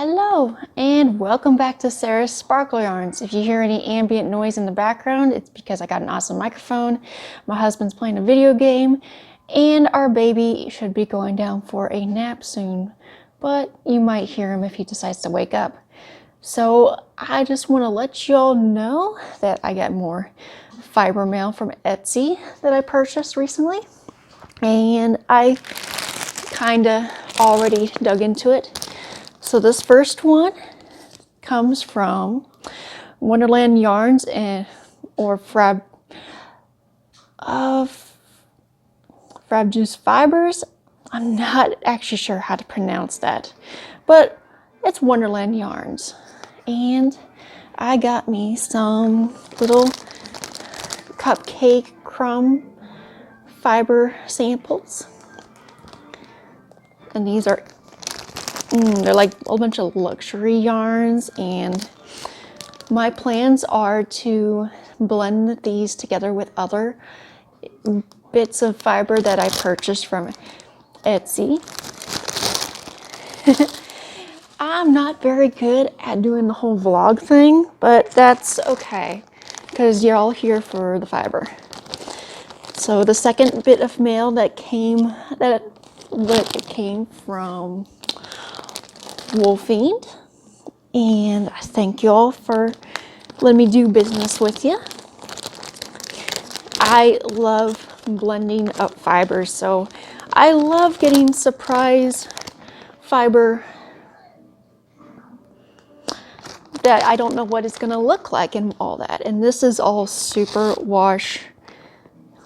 Hello and welcome back to Sarah's Sparkle Yarns. If you hear any ambient noise in the background, it's because I got an awesome microphone, my husband's playing a video game, and our baby should be going down for a nap soon, but you might hear him if he decides to wake up. So I just want to let you all know that I got more fiber mail from Etsy that I purchased recently, and I kind of already dug into it. So this first one comes from Wonderland Yarns or Frab Juice Fibers. I'm not actually sure how to pronounce that, but it's Wonderland Yarns. And I got me some little cupcake crumb fiber samples. And these are they're like a bunch of luxury yarns, and my plans are to blend these together with other bits of fiber that I purchased from Etsy. I'm not very good at doing the whole vlog thing, but that's okay because you're all here for the fiber. So the second bit of mail that came from Wolfeen, and I thank you all for letting me do business with you. I love blending up fibers, so I love getting surprise fiber that I don't know what it's going to look like and all that. And this is all super wash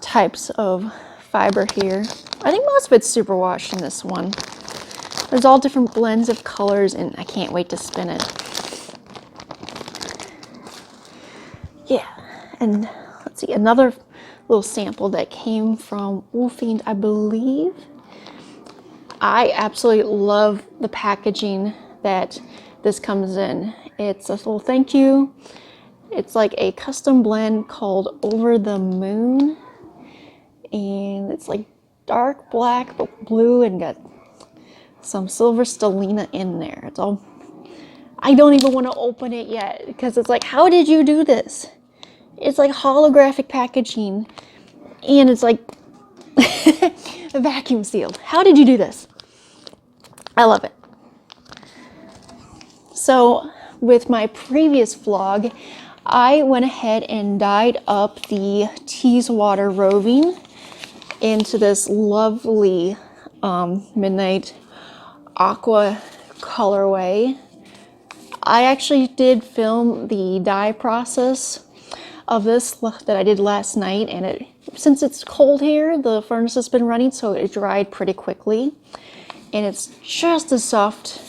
types of fiber here. I think most of it's super wash in this one. There's all different blends of colors, and I can't wait to spin it. Yeah, and let's see, another little sample that came from Wolfeen, I believe. I absolutely love the packaging that this comes in. It's a little thank you. It's like a custom blend called Over the Moon, and it's like dark black but blue and got some silver stellina in there. It's all, I don't even want to open it yet because it's like, how did you do this? It's like holographic packaging, and it's like vacuum sealed. How did you do this? I love it. So with my previous vlog, I went ahead and dyed up the teeswater roving into this lovely midnight aqua colorway. I actually did film the dye process of this that I did last night, and since it's cold here, the furnace has been running, so it dried pretty quickly, and it's just as soft,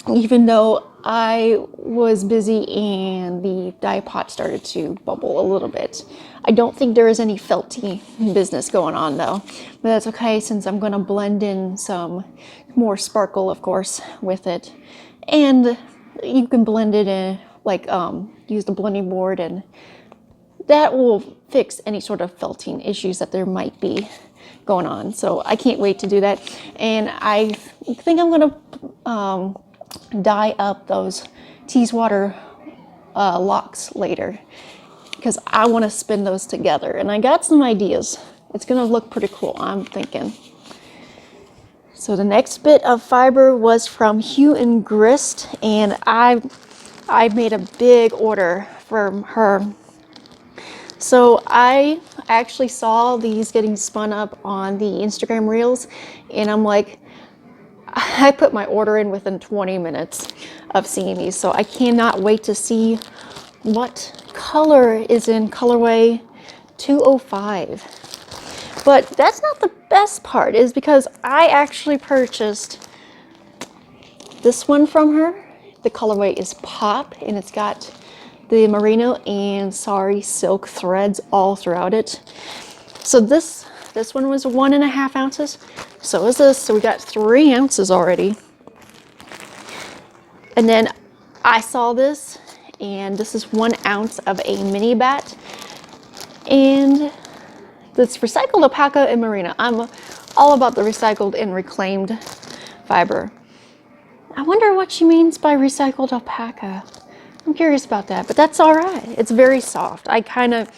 even though I was busy and the dye pot started to bubble a little bit. I don't think there is any felty business going on though, but that's okay since I'm going to blend in some more sparkle, of course, with it. And you can blend it in, like use the blending board, and that will fix any sort of felting issues that there might be going on. So I can't wait to do that. And I think I'm going to dye up those teeswater locks later because I want to spin those together, and I got some ideas. It's going to look pretty cool, I'm thinking. So the next bit of fiber was from Hue Grist, and I made a big order from her. So I actually saw these getting spun up on the Instagram reels, and I'm like, I put my order in within 20 minutes of seeing these, so I cannot wait to see what color is in colorway 205. But that's not the best part, is because I actually purchased this one from her. The colorway is Pop, and it's got the merino and sari silk threads all throughout it. So this one was 1.5 ounces. So is this. So we got 3 ounces already. And then I saw this, and this is 1 ounce of a mini bat. And this recycled alpaca and merino. I'm all about the recycled and reclaimed fiber. I wonder what she means by recycled alpaca. I'm curious about that, but that's all right. It's very soft. I kind of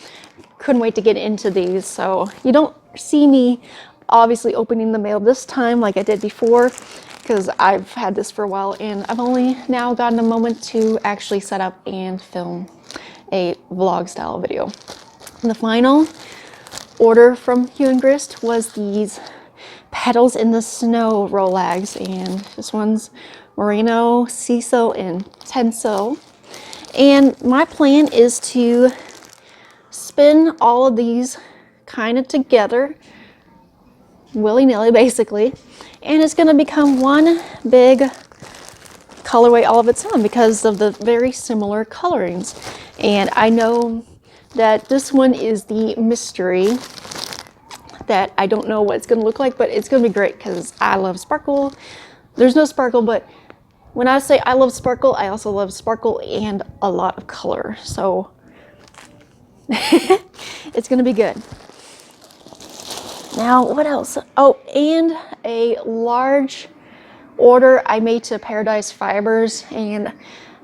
couldn't wait to get into these, so you don't see me obviously opening the mail this time like I did before, because I've had this for a while and I've only now gotten a moment to actually set up and film a vlog style video. And the final order from Hue Grist was these Petals in the Snow Rolags, and this one's Merino, Siso, and Tencel. And my plan is to spin all of these kind of together, willy-nilly basically, and it's going to become one big colorway all of its own because of the very similar colorings. And I know that this one is the mystery that I don't know what it's going to look like, but it's going to be great because I love sparkle. There's no sparkle, but when I say I love sparkle, I also love sparkle and a lot of color. So it's going to be good. Now, what else? Oh, and a large order I made to Paradise Fibers, and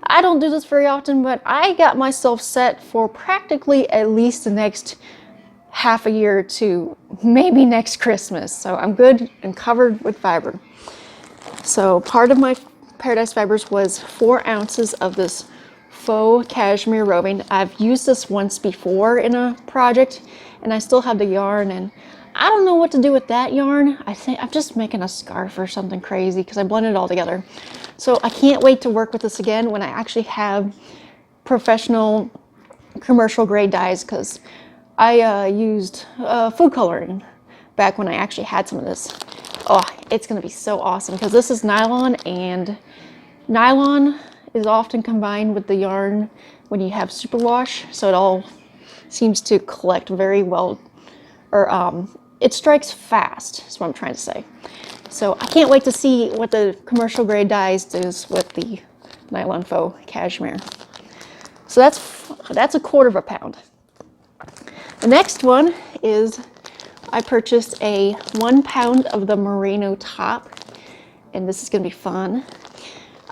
I don't do this very often, but I got myself set for practically at least the next half a year to maybe next Christmas. So I'm good and covered with fiber. So part of my Paradise Fibers was 4 ounces of this faux cashmere roving. I've used this once before in a project and I still have the yarn, and I don't know what to do with that yarn. I think I'm just making a scarf or something crazy because I blended it all together. So I can't wait to work with this again when I actually have professional commercial grade dyes, because I used food coloring back when I actually had some of this. Oh, it's going to be so awesome because this is nylon, and nylon is often combined with the yarn when you have superwash, so it all seems to collect very well, or it strikes fast is what I'm trying to say. So I can't wait to see what the commercial grade dyes does with the nylon faux cashmere. So that's 1/4 pound. The next one is I purchased a 1 pound of the merino top, and this is going to be fun.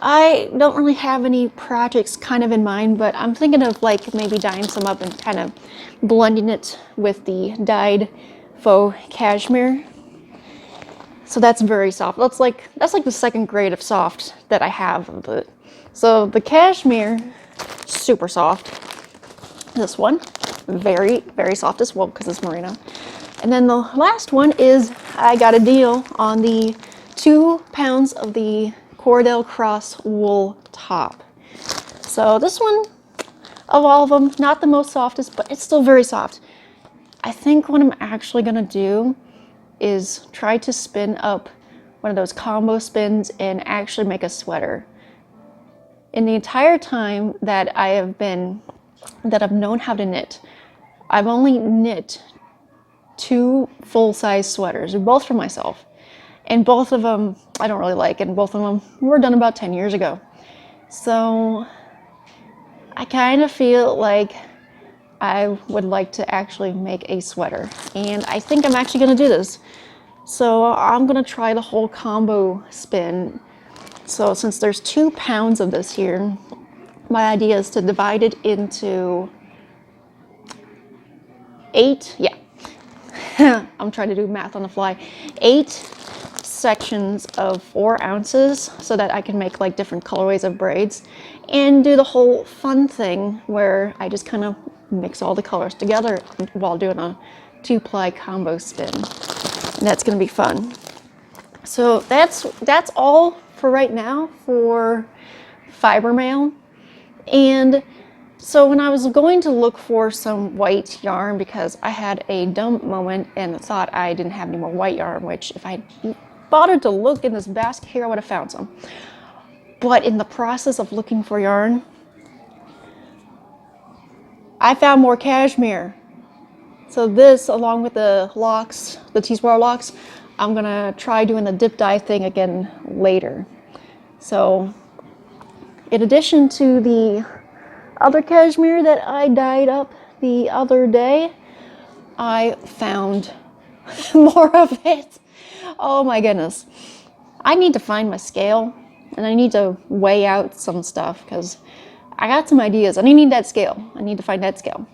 I don't really have any projects kind of in mind, but I'm thinking of like maybe dyeing some up and kind of blending it with the dyed faux cashmere. So that's very soft. That's like the second grade of soft that I have of it. So the cashmere, super soft. This one, very, very soft as well because it's merino. And then the last one is I got a deal on the 2 pounds of the Cordell Cross wool top. So this one, of all of them, not the most softest, but it's still very soft. I think what I'm actually gonna do is try to spin up one of those combo spins and actually make a sweater. In the entire time that I've known how to knit, I've only knit 2 full-size sweaters, both for myself. And both of them I don't really like, and both of them were done about 10 years ago. So I kind of feel like I would like to actually make a sweater, and I think I'm actually going to do this. So I'm going to try the whole combo spin. So since there's 2 pounds of this here, my idea is to divide it into 8, yeah. I'm trying to do math on the fly. 8 sections of 4 ounces so that I can make like different colorways of braids and do the whole fun thing where I just kind of mix all the colors together while doing a 2-ply combo spin. And that's going to be fun. So that's all for right now for fiber mail. And so when I was going to look for some white yarn, because I had a dumb moment and thought I didn't have any more white yarn, which if I bothered to look in this basket here, I would have found some. But in the process of looking for yarn, I found more cashmere. So this, along with the locks, the teeswater locks, I'm gonna try doing the dip dye thing again later. So in addition to the other cashmere that I dyed up the other day, I found more of it. Oh my goodness. I need to find my scale and I need to weigh out some stuff because I got some ideas and I need that scale. I need to find that scale.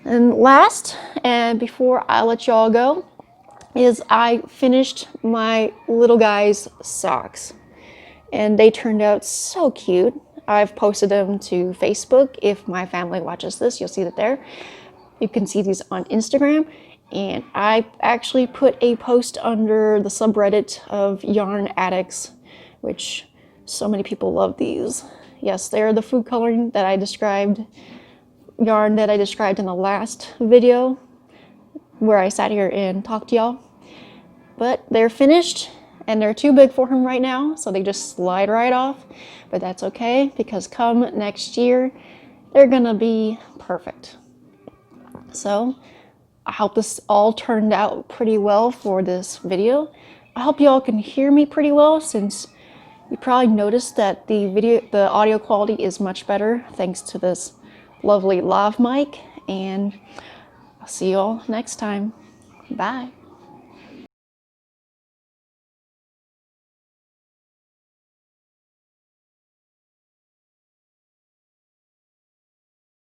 And last, and before I let y'all go, is I finished my little guy's socks. And they turned out so cute. I've posted them to Facebook. If my family watches this, you'll see that there. You can see these on Instagram. And I actually put a post under the subreddit of yarn addicts, which so many people love these. Yes, they're the food coloring that I described, yarn that I described in the last video where I sat here and talked to y'all. But they're finished and they're too big for him right now, so they just slide right off. But that's okay, because come next year, they're gonna be perfect. So I hope this all turned out pretty well for this video. I hope y'all can hear me pretty well, since you probably noticed that the audio quality is much better thanks to this lovely lav mic. And I'll see y'all next time. Bye.